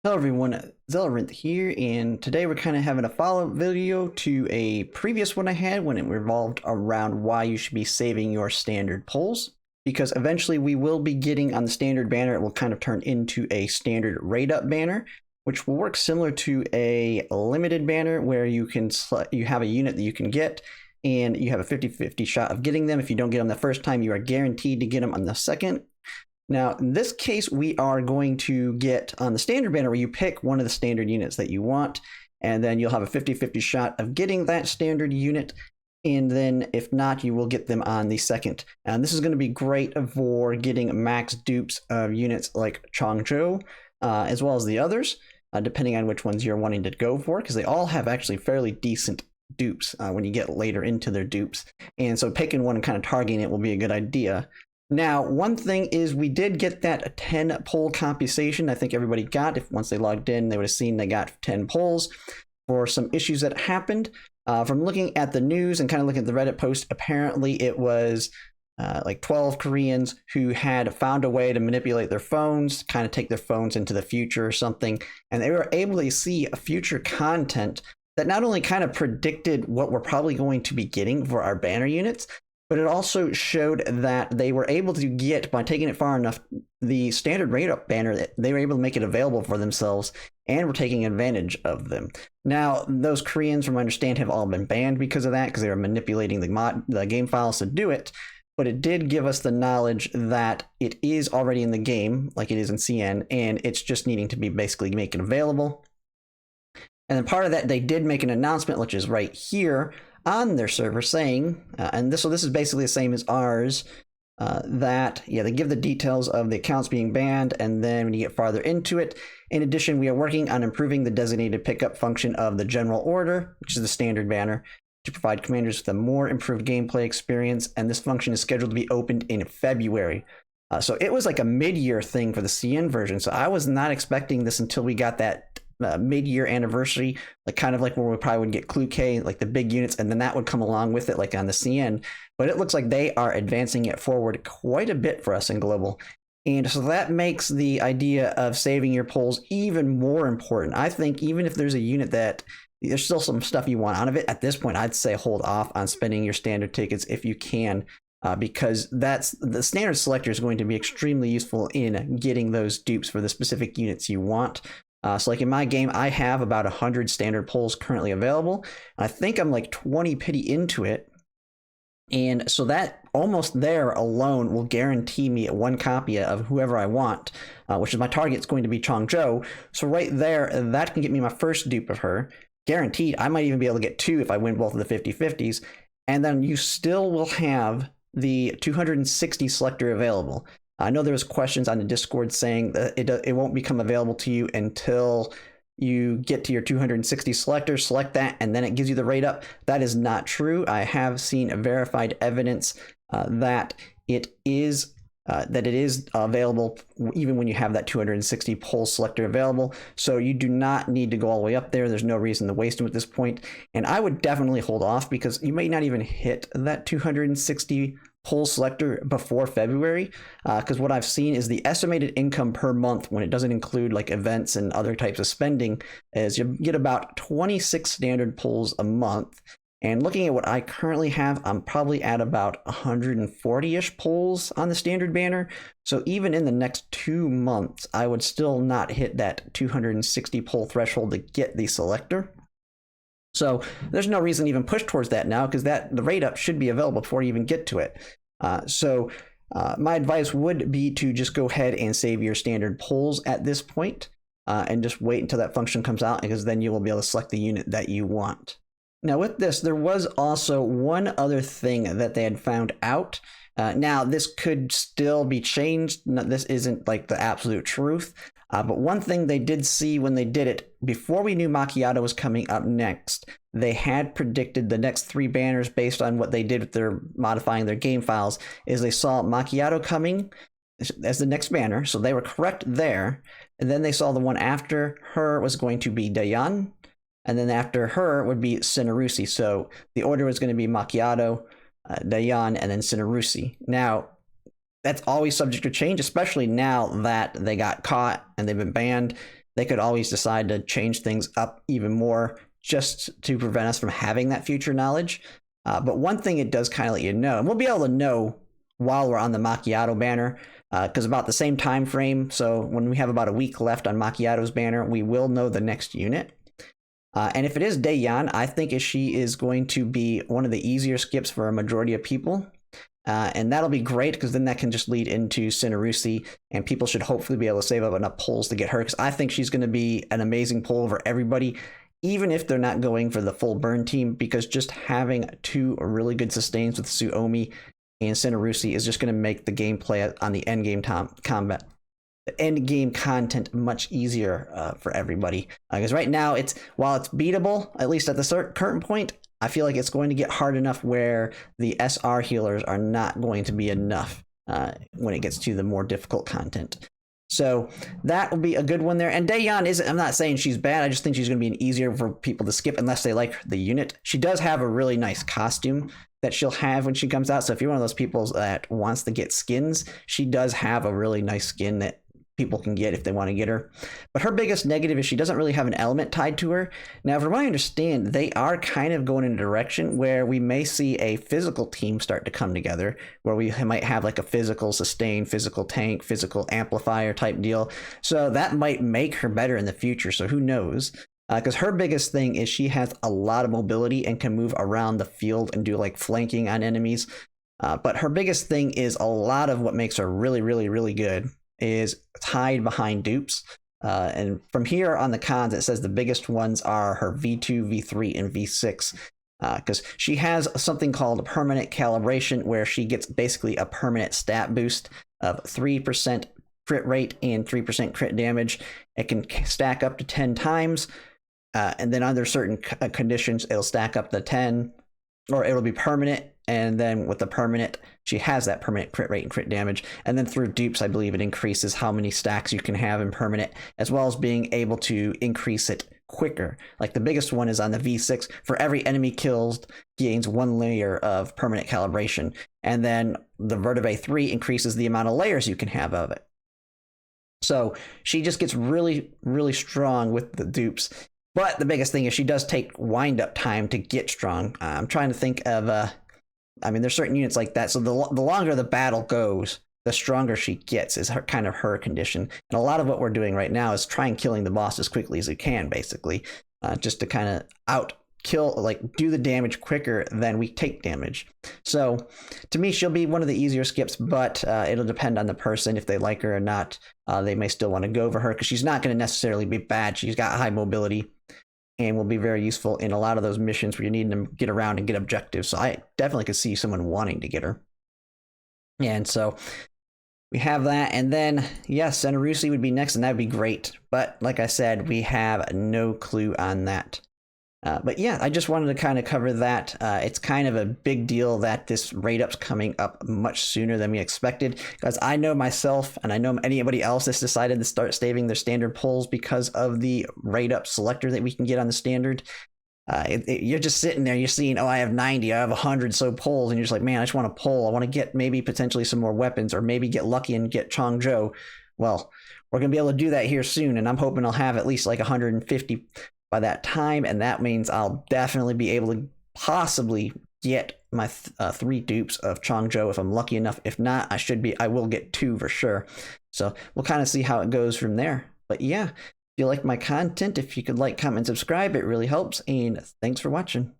Hello everyone, Zelrinth here, and today we're kind of having a follow-up video to a previous one I had when it revolved around why you should be saving your standard pulls, because eventually we will be getting on the standard banner, it will kind of turn into a standard raid up banner, which will work similar to a limited banner where you have a unit that you can get, and you have a 50-50 shot of getting them. If you don't get them the first time, you are guaranteed to get them on the second. Now, in this case, we are going to get on the standard banner where you pick one of the standard units that you want, and then you'll have a 50-50 shot of getting that standard unit. And then if not, you will get them on the second. And this is going to be great for getting max dupes of units like Changzhou, as well as the others, depending on which ones you're wanting to go for, because they all have actually fairly decent dupes when you get later into their dupes. And so picking one and kind of targeting it will be a good idea. Now, one thing is we did get that 10 poll compensation. I think everybody got, if once they logged in, they would have seen they got 10 polls for some issues that happened. From looking at the news and kind of looking at the Reddit post, apparently it was like 12 Koreans who had found a way to manipulate their phones, kind of take their phones into the future or something, and they were able to see a future content that not only kind of predicted what we're probably going to be getting for our banner units, but it also showed that they were able to get, by taking it far enough, the standard raid up banner, that they were able to make it available for themselves and were taking advantage of them. Now, those Koreans, from what I understand, have all been banned because of that, because they were manipulating the game files to do it. But it did give us the knowledge that it is already in the game, like it is in CN, and it's just needing to be basically make it available. And then part of that, they did make an announcement, which is right here, on their server saying, and this is basically the same as ours, that they give the details of the accounts being banned, and then when you get farther into it, in addition, we are working on improving the designated pickup function of the general order, which is the standard banner, to provide commanders with a more improved gameplay experience, and this function is scheduled to be opened in February. So it was like a mid-year thing for the CN version, so I was not expecting this until we got that mid-year anniversary, like kind of like where we probably would get Clue K, like the big units, and then that would come along with it, like on the CN. But it looks like they are advancing it forward quite a bit for us in global. And so that makes the idea of saving your polls even more important. I think even if there's a unit that there's still some stuff you want out of it, at this point, I'd say hold off on spending your standard tickets if you can, because that's the standard selector is going to be extremely useful in getting those dupes for the specific units you want. So like in my game, I have about 100 standard polls currently available. I think I'm like 20 pity into it. And so that almost there alone will guarantee me one copy of whoever I want, which is my target is going to be Changzhou. So right there, that can get me my first dupe of her. Guaranteed, I might even be able to get two if I win both of the 50-50s. And then you still will have the 260 selector available. I know there was questions on the Discord saying that it won't become available to you until you get to your 260 selector, select that, and then it gives you the rate up. That is not true. I have seen verified evidence that it is available even when you have that 260 poll selector available. So you do not need to go all the way up there. There's no reason to waste them at this point. And I would definitely hold off because you may not even hit that 260 poll selector before February, because what I've seen is the estimated income per month, when it doesn't include like events and other types of spending, is you get about 26 standard polls a month. And looking at what I currently have, I'm probably at about 140-ish polls on the standard banner. So even in the next 2 months, I would still not hit that 260 poll threshold to get the selector. So there's no reason to even push towards that now, because the rate up should be available before you even get to it. So my advice would be to just go ahead and save your standard polls at this point, and just wait until that function comes out, because then you will be able to select the unit that you want. Now with this, there was also one other thing that they had found out. Now this could still be changed. This isn't like the absolute truth. But one thing they did see when they did it, before we knew Macchiato was coming up next, they had predicted the next 3 banners based on what they did with their modifying their game files, is they saw Macchiato coming as the next banner. So they were correct there. And then they saw the one after her was going to be Deon. And then after her would be Cinerusi. So the order was going to be Macchiato, Deon, and then Cinerusi. Now, that's always subject to change, especially now that they got caught and they've been banned. they could always decide to change things up even more just to prevent us from having that future knowledge. But one thing it does kind of let you know, and we'll be able to know while we're on the Macchiato banner, because about the same time frame, so when we have about a week left on Macchiato's banner, we will know the next unit. And if it is Deon, I think she is going to be one of the easier skips for a majority of people. And that'll be great, because then that can just lead into Cinerusi, and people should hopefully be able to save up enough pulls to get her, because I think she's going to be an amazing pull over everybody, even if they're not going for the full burn team, because just having two really good sustains with Suomi and Cinerusi is just going to make the gameplay on the end game combat, the end game content, much easier for everybody. Because right now, while it's beatable, at least at the current point, I feel like it's going to get hard enough where the SR healers are not going to be enough when it gets to the more difficult content. So that will be a good one there. And Deon isn't, I'm not saying she's bad. I just think she's going to be an easier for people to skip unless they like the unit. She does have a really nice costume that she'll have when she comes out. So if you're one of those people that wants to get skins, she does have a really nice skin that people can get if they want to get her. But her biggest negative is she doesn't really have an element tied to her. Now, from what I understand, they are kind of going in a direction where we may see a physical team start to come together, where we might have like a physical sustain, physical tank, physical amplifier type deal. So that might make her better in the future. So who knows? Because her biggest thing is she has a lot of mobility and can move around the field and do like flanking on enemies. But her biggest thing is a lot of what makes her really, really, really good is tied behind dupes. And from here on the cons, it says the biggest ones are her V2, V3, and V6. Because she has something called permanent calibration, where she gets basically a permanent stat boost of 3% crit rate and 3% crit damage. It can stack up to 10 times. And then under certain conditions, it'll stack up to 10, or it'll be permanent. And then with the permanent, she has that permanent crit rate and crit damage. And then through dupes, I believe it increases how many stacks you can have in permanent, as well as being able to increase it quicker. Like the biggest one is on the V6. For every enemy killed, gains 1 layer of permanent calibration. And then the Vertebrae 3 increases the amount of layers you can have of it. So she just gets really, really strong with the dupes. But the biggest thing is she does take wind-up time to get strong. I'm trying to think of... I mean, there's certain units like that. So the longer the battle goes, the stronger she gets is kind of her condition. And a lot of what we're doing right now is trying killing the boss as quickly as we can, basically, just to kind of do the damage quicker than we take damage. So to me, she'll be one of the easier skips, but it'll depend on the person if they like her or not. They may still want to go over her, because she's not going to necessarily be bad. She's got high mobility and will be very useful in a lot of those missions where you need to get around and get objectives. So I definitely could see someone wanting to get her. And so we have that. And then, yes, Cinerusi would be next, and that would be great. But like I said, we have no clue on that. But yeah, I just wanted to kind of cover that. It's kind of a big deal that this raid up's coming up much sooner than we expected, because I know myself, and I know anybody else that's decided to start saving their standard pulls because of the raid up selector that we can get on the standard. You're just sitting there, you're seeing, oh, I have 90, I have 100 so pulls, and you're just like, man, I just want to pull. I want to get maybe potentially some more weapons, or maybe get lucky and get Changzhou. Well, we're going to be able to do that here soon, and I'm hoping I'll have at least like 150 by that time, and that means I'll definitely be able to possibly get my 3 dupes of Changzhou if I'm lucky enough. If not, I will get 2 for sure. So we'll kind of see how it goes from there. But yeah, if you like my content, if you could like, comment, subscribe, it really helps, and thanks for watching.